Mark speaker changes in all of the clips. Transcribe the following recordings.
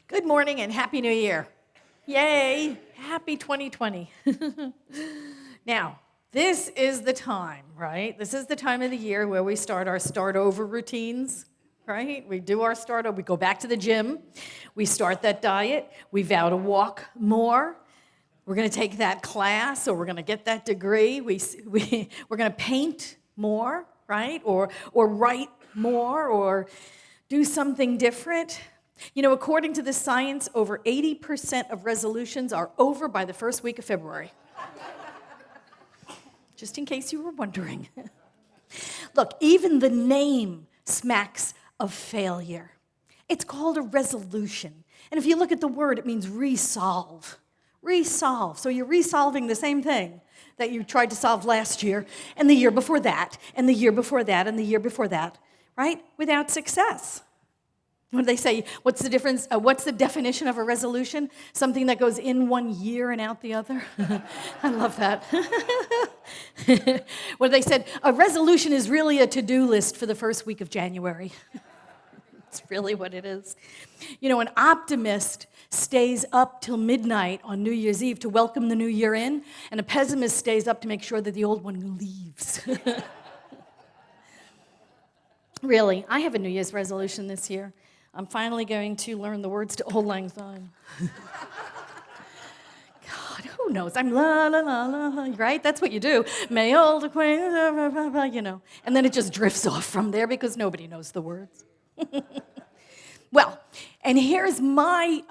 Speaker 1: Good morning and Happy New Year. Yay, happy 2020. Now, this is the time, right? This is the time of the year where we start our start over routines, right? We do our start over, we go back to the gym, we start that diet, we vow to walk more. We're going to take that class, or we're going to get that degree. We're going to paint more, right? Or write more, or do something different. You know, according to the science, over 80% of resolutions are over by the first week of February. Just in case you were wondering. Look, even the name smacks of failure. It's called a resolution. And if you look at the word, it means resolve. Resolve. So you're resolving the same thing that you tried to solve last year, and the year before that, and the year before that, and the year before that, right? Without success. What do they say? What's the difference? What's the definition of a resolution? Something that goes in one year and out the other? I love that. What they said, a resolution is really a to-do list for the first week of January. It's really what it is. You know, an optimist stays up till midnight on New Year's Eve to welcome the new year in, and a pessimist stays up to make sure that the old one leaves. Really, I have a New Year's resolution this year. I'm finally going to learn the words to Auld Lang Syne. God, who knows? I'm la la la la, right? That's what you do. May old acquaintance, you know. And then it just drifts off from there because nobody knows the words. Well, and here's my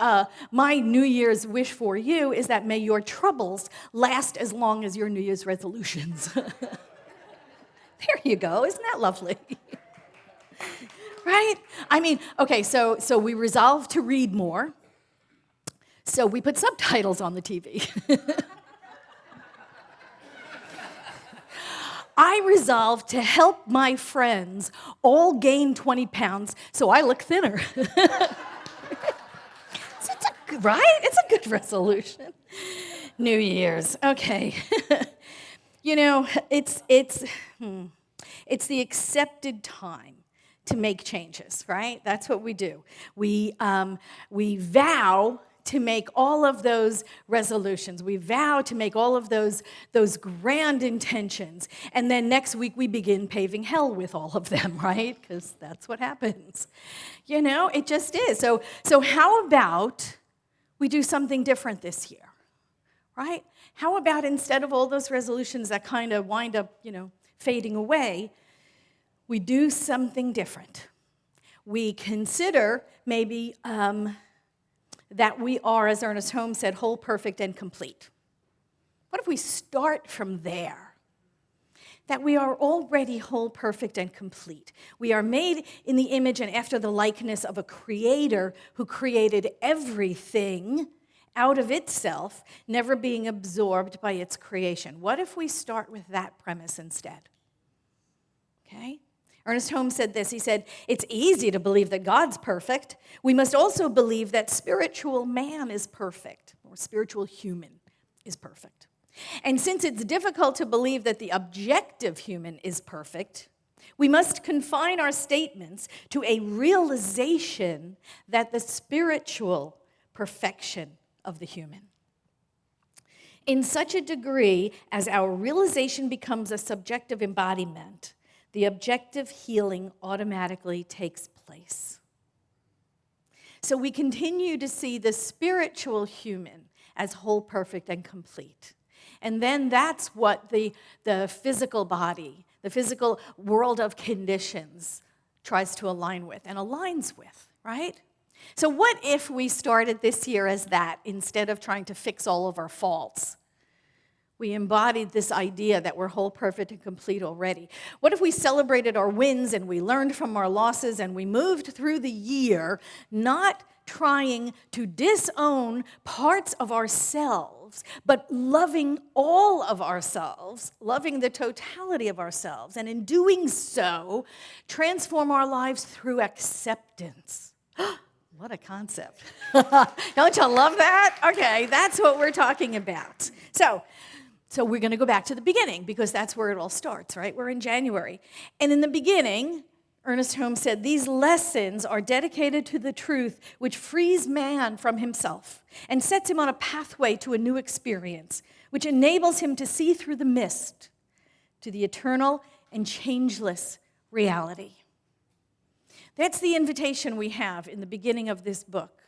Speaker 1: New Year's wish for you is that may your troubles last as long as your New Year's resolutions. There you go. Isn't that lovely? Right? I mean, okay, so we resolved to read more. So we put subtitles on the TV. I resolved to help my friends all gain 20 pounds so I look thinner. Right? It's a good resolution. New Year's. Okay. You know, it's the accepted time to make changes, right? That's what we do. We vow to make all of those resolutions. We vow to make all of those grand intentions. And then next week we begin paving hell with all of them, right? Because that's what happens. You know, it just is. So how about we do something different this year, right? How about instead of all those resolutions that kind of wind up, you know, fading away, we do something different. We consider maybe that we are, as Ernest Holmes said, whole, perfect, and complete. What if we start from there? That we are already whole, perfect, and complete. We are made in the image and after the likeness of a creator who created everything out of itself, never being absorbed by its creation. What if we start with that premise instead? Okay? Ernest Holmes said this. He said, it's easy to believe that God's perfect. We must also believe that spiritual man is perfect, or spiritual human is perfect. And since it's difficult to believe that the objective human is perfect, we must confine our statements to a realization that the spiritual perfection of the human. In such a degree as our realization becomes a subjective embodiment, the objective healing automatically takes place. So we continue to see the spiritual human as whole, perfect, and complete. And then that's what the physical body, the physical world of conditions tries to align with and aligns with, right? So what if we started this year as that instead of trying to fix all of our faults? We embodied this idea that we're whole, perfect, and complete already. What if we celebrated our wins and we learned from our losses and we moved through the year not trying to disown parts of ourselves, but loving all of ourselves, loving the totality of ourselves, and in doing so, transform our lives through acceptance. What a concept. Don't you love that? Okay, that's what we're talking about. So we're going to go back to the beginning because that's where it all starts, right? We're in January. And in the beginning, Ernest Holmes said, "These lessons are dedicated to the truth which frees man from himself and sets him on a pathway to a new experience, which enables him to see through the mist to the eternal and changeless reality." That's the invitation we have in the beginning of this book,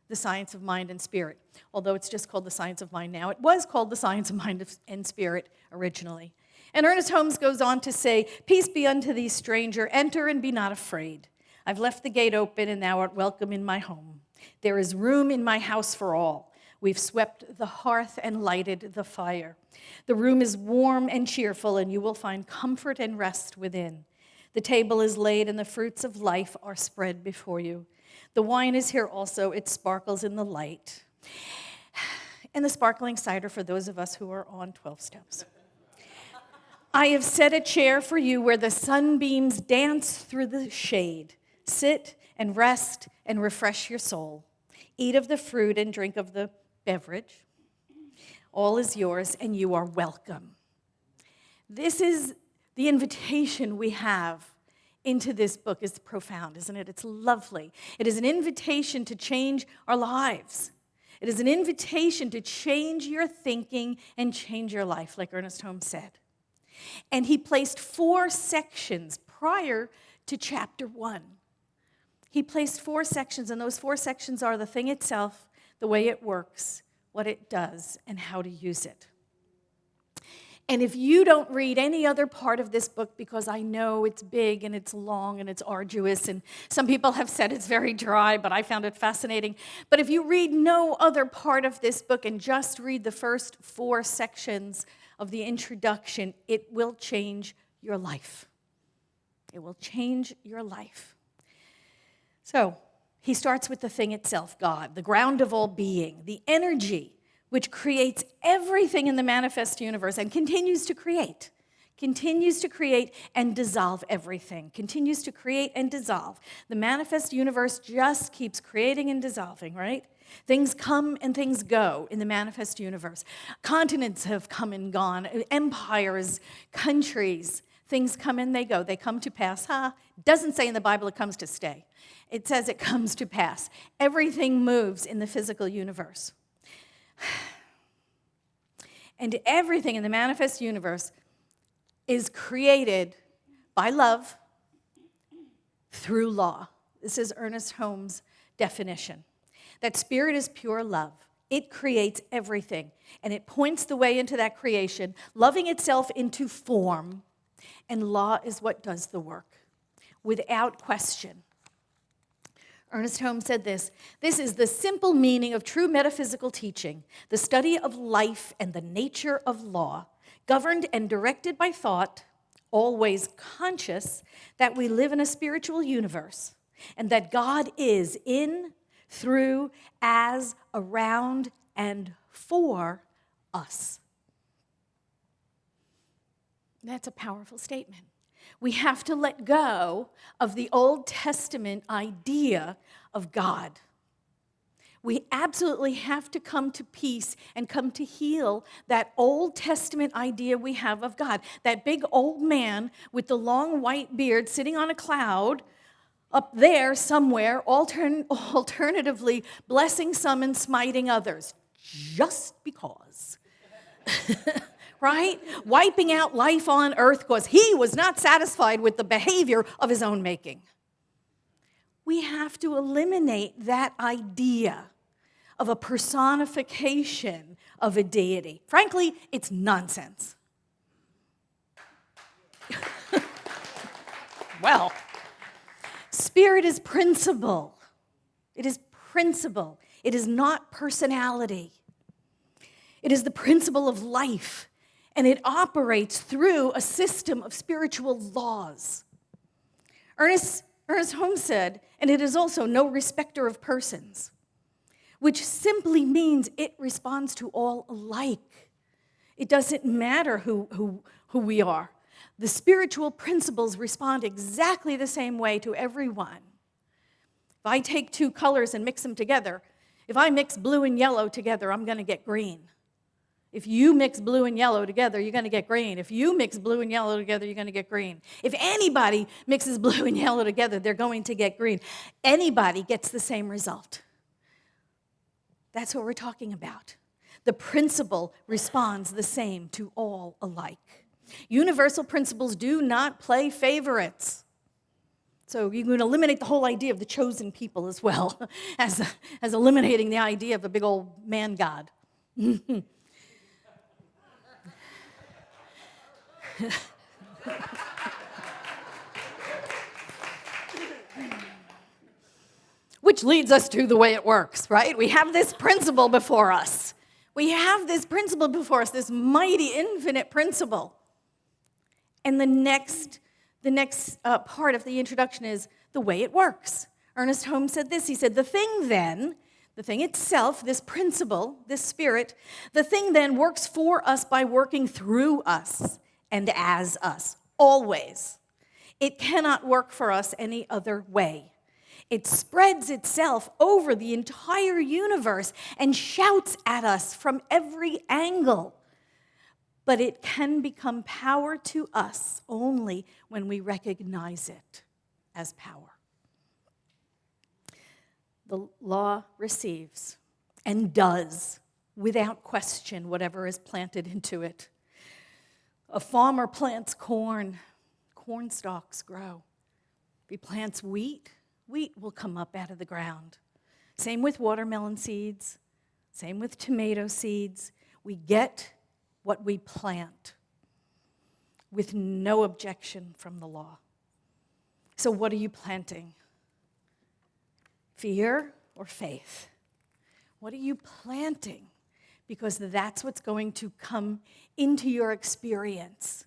Speaker 1: The Science of Mind and Spirit. Although it's just called The Science of Mind now, it was called The Science of Mind and Spirit originally. And Ernest Holmes goes on to say, "Peace be unto thee, stranger, enter and be not afraid. I've left the gate open and thou art welcome in my home. There is room in my house for all. We've swept the hearth and lighted the fire. The room is warm and cheerful, and you will find comfort and rest within. The table is laid and the fruits of life are spread before you. The wine is here also, it sparkles in the light. And the sparkling cider for those of us who are on 12 steps. I have set a chair for you where the sunbeams dance through the shade. Sit and rest and refresh your soul. Eat of the fruit and drink of the beverage. All is yours and you are welcome." This is the invitation we have into this book. Is profound, isn't it? It's lovely. It is an invitation to change our lives. It is an invitation to change your thinking and change your life, like Ernest Holmes said. And he placed 4 sections prior to chapter 1. He placed 4 sections, and those 4 sections are the thing itself, the way it works, what it does, and how to use it. And if you don't read any other part of this book, because I know it's big and it's long and it's arduous, and some people have said it's very dry, but I found it fascinating. But if you read no other part of this book and just read the first 4 sections of the introduction, it will change your life. It will change your life. So, he starts with the thing itself, God, the ground of all being, the energy which creates everything in the manifest universe and continues to create and dissolve everything, continues to create and dissolve. The manifest universe just keeps creating and dissolving, right? Things come and things go in the manifest universe. Continents have come and gone, empires, countries, things come and they go. They come to pass. Doesn't say in the Bible it comes to stay. It says it comes to pass. Everything moves in the physical universe. And everything in the manifest universe is created by love through law. This is Ernest Holmes' definition. That spirit is pure love. It creates everything, and it points the way into that creation, loving itself into form, and law is what does the work, without question. Ernest Holmes said this is the simple meaning of true metaphysical teaching, the study of life and the nature of law, governed and directed by thought, always conscious that we live in a spiritual universe, and that God is in, through, as, around, and for us. That's a powerful statement. We have to let go of the Old Testament idea of God. We absolutely have to come to peace and come to heal that Old Testament idea we have of God. That big old man with the long white beard sitting on a cloud up there somewhere, alternatively blessing some and smiting others, just because. Right? Wiping out life on earth because he was not satisfied with the behavior of his own making. We have to eliminate that idea of a personification of a deity. Frankly, it's nonsense. Well, spirit is principle. It is principle. It is not personality. It is the principle of life, and it operates through a system of spiritual laws. Ernest Holmes said, and it is also no respecter of persons, which simply means it responds to all alike. It doesn't matter who we are. The spiritual principles respond exactly the same way to everyone. If I take 2 colors and mix them together, if I mix blue and yellow together, I'm going to get green. If you mix blue and yellow together, you're going to get green. If you mix blue and yellow together, you're going to get green. If anybody mixes blue and yellow together, they're going to get green. Anybody gets the same result. That's what we're talking about. The principle responds the same to all alike. Universal principles do not play favorites. So you can eliminate the whole idea of the chosen people as well as eliminating the idea of a big old man God. Which leads us to the way it works, right? We have this principle before us. We have this principle before us, this mighty, infinite principle. And the next part of the introduction is the way it works. Ernest Holmes said this. He said, the thing itself, this principle, this spirit, the thing then works for us by working through us and as us, always. It cannot work for us any other way. It spreads itself over the entire universe and shouts at us from every angle. But it can become power to us only when we recognize it as power. The law receives and does, without question, whatever is planted into it. A farmer plants corn stalks grow. If he plants wheat will come up out of the ground. Same with watermelon seeds, same with tomato seeds. We get what we plant with no objection from the law. So what are you planting? Fear or faith? What are you planting? Because that's what's going to come into your experience.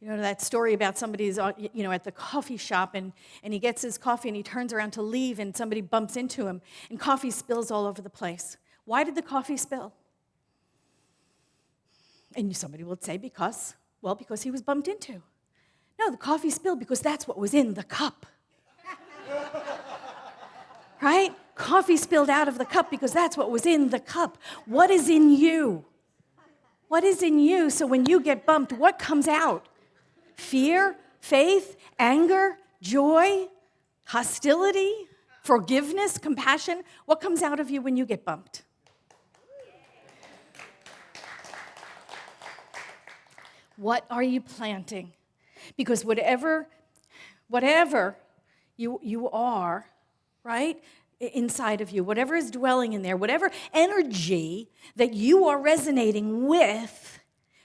Speaker 1: You know, that story about somebody's, at the coffee shop and he gets his coffee and he turns around to leave and somebody bumps into him and coffee spills all over the place. Why did the coffee spill? And somebody will say because he was bumped into. No, the coffee spilled because that's what was in the cup. Right? Coffee spilled out of the cup because that's what was in the cup. What is in you? What is in you? So when you get bumped, what comes out? Fear, faith, anger, joy, hostility, forgiveness, compassion. What comes out of you when you get bumped? What are you planting? Because whatever you are, right, inside of you, whatever is dwelling in there, whatever energy that you are resonating with,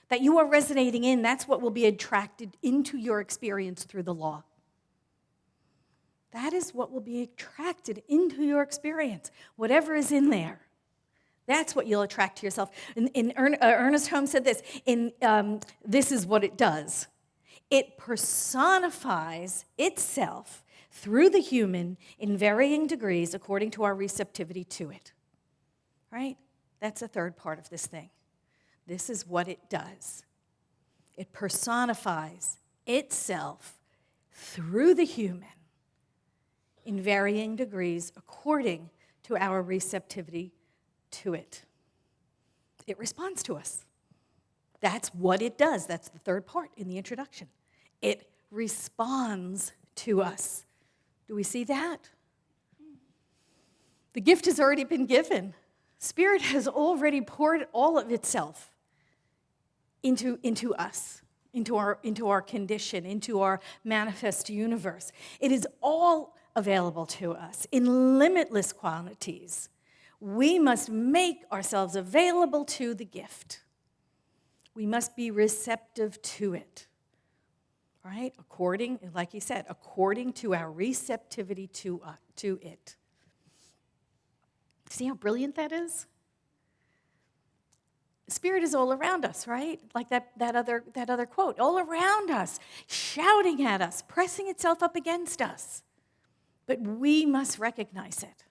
Speaker 1: that you are resonating in, that's what will be attracted into your experience through the law. That is what will be attracted into your experience, whatever is in there. That's what you'll attract to yourself. Ernest Holmes said this, this is what it does. It personifies itself through the human in varying degrees according to our receptivity to it. Right? That's the third part of this thing. This is what it does. It personifies itself through the human in varying degrees according to our receptivity to it. It responds to us. That's what it does. That's the third part in the introduction. It responds to us. Do we see that? The gift has already been given. Spirit has already poured all of itself into us, into our condition, into our manifest universe. It is all available to us in limitless quantities. We must make ourselves available to the gift. We must be receptive to it, right? According, like he said, according to our receptivity to it. See how brilliant that is? Spirit is all around us, right? Like that other quote, all around us, shouting at us, pressing itself up against us. But we must recognize it.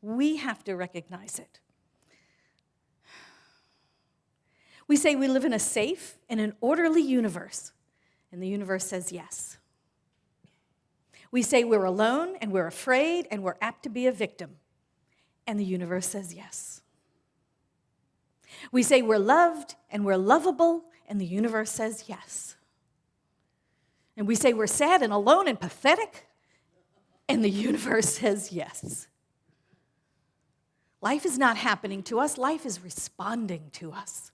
Speaker 1: We have to recognize it. We say we live in a safe and an orderly universe, and the universe says yes. We say we're alone and we're afraid and we're apt to be a victim, and the universe says yes. We say we're loved and we're lovable, and the universe says yes. And we say we're sad and alone and pathetic, and the universe says yes. Life is not happening to us, life is responding to us.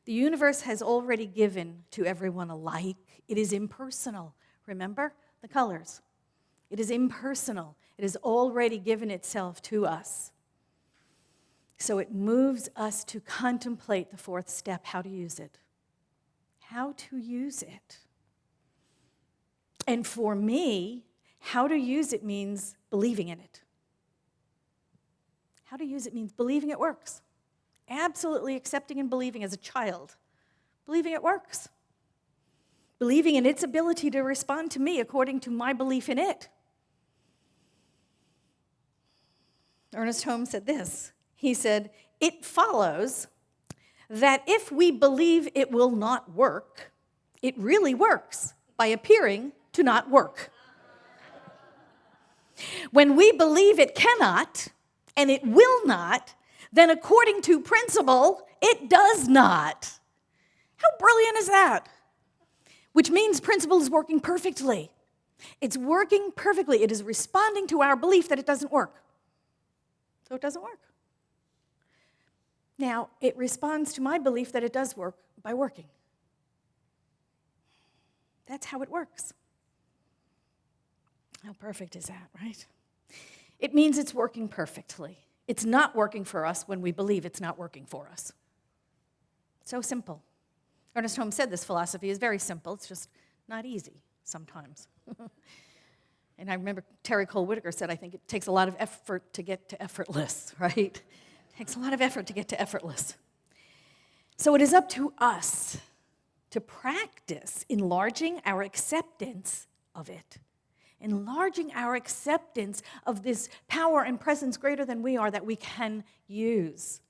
Speaker 1: The universe has already given to everyone alike. It is impersonal. Remember the colors. It is impersonal. It has already given itself to us. So it moves us to contemplate the fourth step, how to use it. How to use it. And for me, how to use it means believing in it. How to use it means believing it works. Absolutely accepting and believing as a child. Believing it works. Believing in its ability to respond to me according to my belief in it. Ernest Holmes said this. He said, "It follows that if we believe it will not work, it really works by appearing to not work. When we believe it cannot and it will not, then according to principle, it does not." How brilliant is that? Which means principle is working perfectly. It's working perfectly. It is responding to our belief that it doesn't work. So it doesn't work. Now, it responds to my belief that it does work by working. That's how it works. How perfect is that, right? It means it's working perfectly. It's not working for us when we believe it's not working for us. So simple. Ernest Holmes said this philosophy is very simple. It's just not easy sometimes. And I remember Terry Cole Whitaker said, I think it takes a lot of effort to get to effortless, right? It takes a lot of effort to get to effortless. So it is up to us to practice enlarging our acceptance of it. Enlarging our acceptance of this power and presence greater than we are that we can use.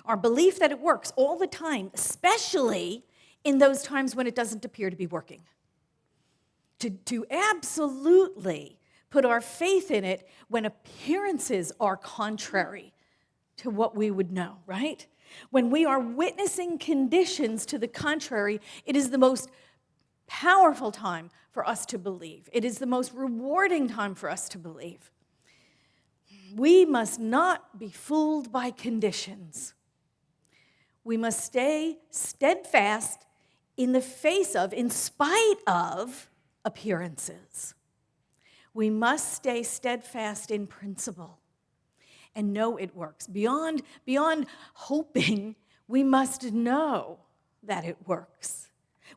Speaker 1: Our belief that it works all the time, especially in those times when it doesn't appear to be working. To absolutely put our faith in it when appearances are contrary to what we would know, right? When we are witnessing conditions to the contrary, it is the most powerful time for us to believe. It is the most rewarding time for us to believe. We must not be fooled by conditions. We must stay steadfast in the face of, in spite of, appearances. We must stay steadfast in principle and know it works. Beyond hoping, we must know that it works.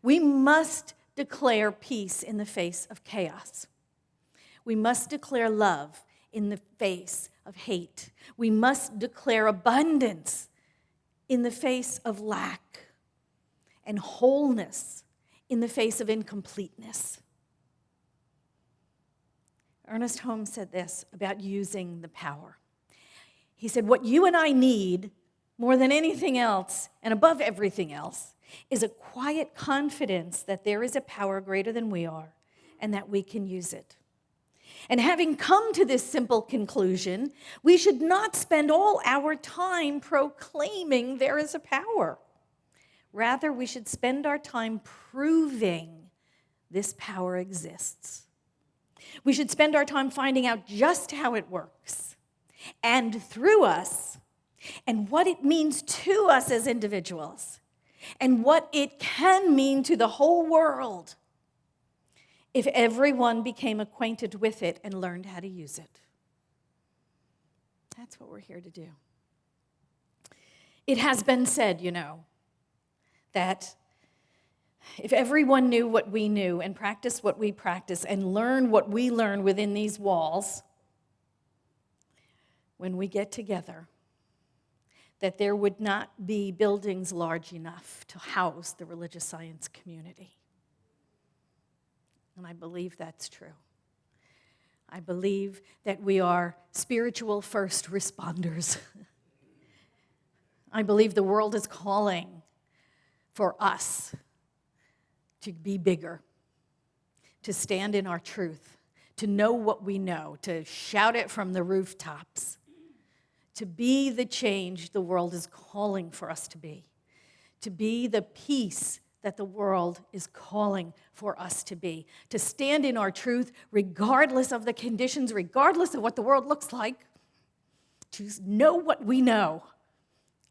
Speaker 1: We must declare peace in the face of chaos. We must declare love in the face of hate. We must declare abundance in the face of lack, and wholeness in the face of incompleteness. Ernest Holmes said this about using the power. He said, what you and I need more than anything else and above everything else is a quiet confidence that there is a power greater than we are and that we can use it. And having come to this simple conclusion, we should not spend all our time proclaiming there is a power. Rather, we should spend our time proving this power exists. We should spend our time finding out just how it works and through us and what it means to us as individuals and what it can mean to the whole world if everyone became acquainted with it and learned how to use it. That's what we're here to do. It has been said, that if everyone knew what we knew and practiced what we practice and learned what we learn within these walls, when we get together, that there would not be buildings large enough to house the religious science community. And I believe that's true. I believe that we are spiritual first responders. I believe the world is calling for us to be bigger, to stand in our truth, to know what we know, to shout it from the rooftops, to be the change the world is calling for us to be the peace that the world is calling for us to be, to stand in our truth regardless of the conditions, regardless of what the world looks like, to know what we know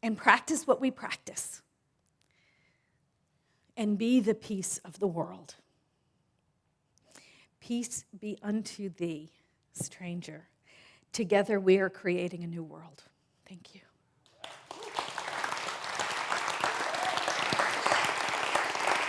Speaker 1: and practice what we practice, and be the peace of the world. Peace be unto thee, stranger. Together we are creating a new world. Thank you.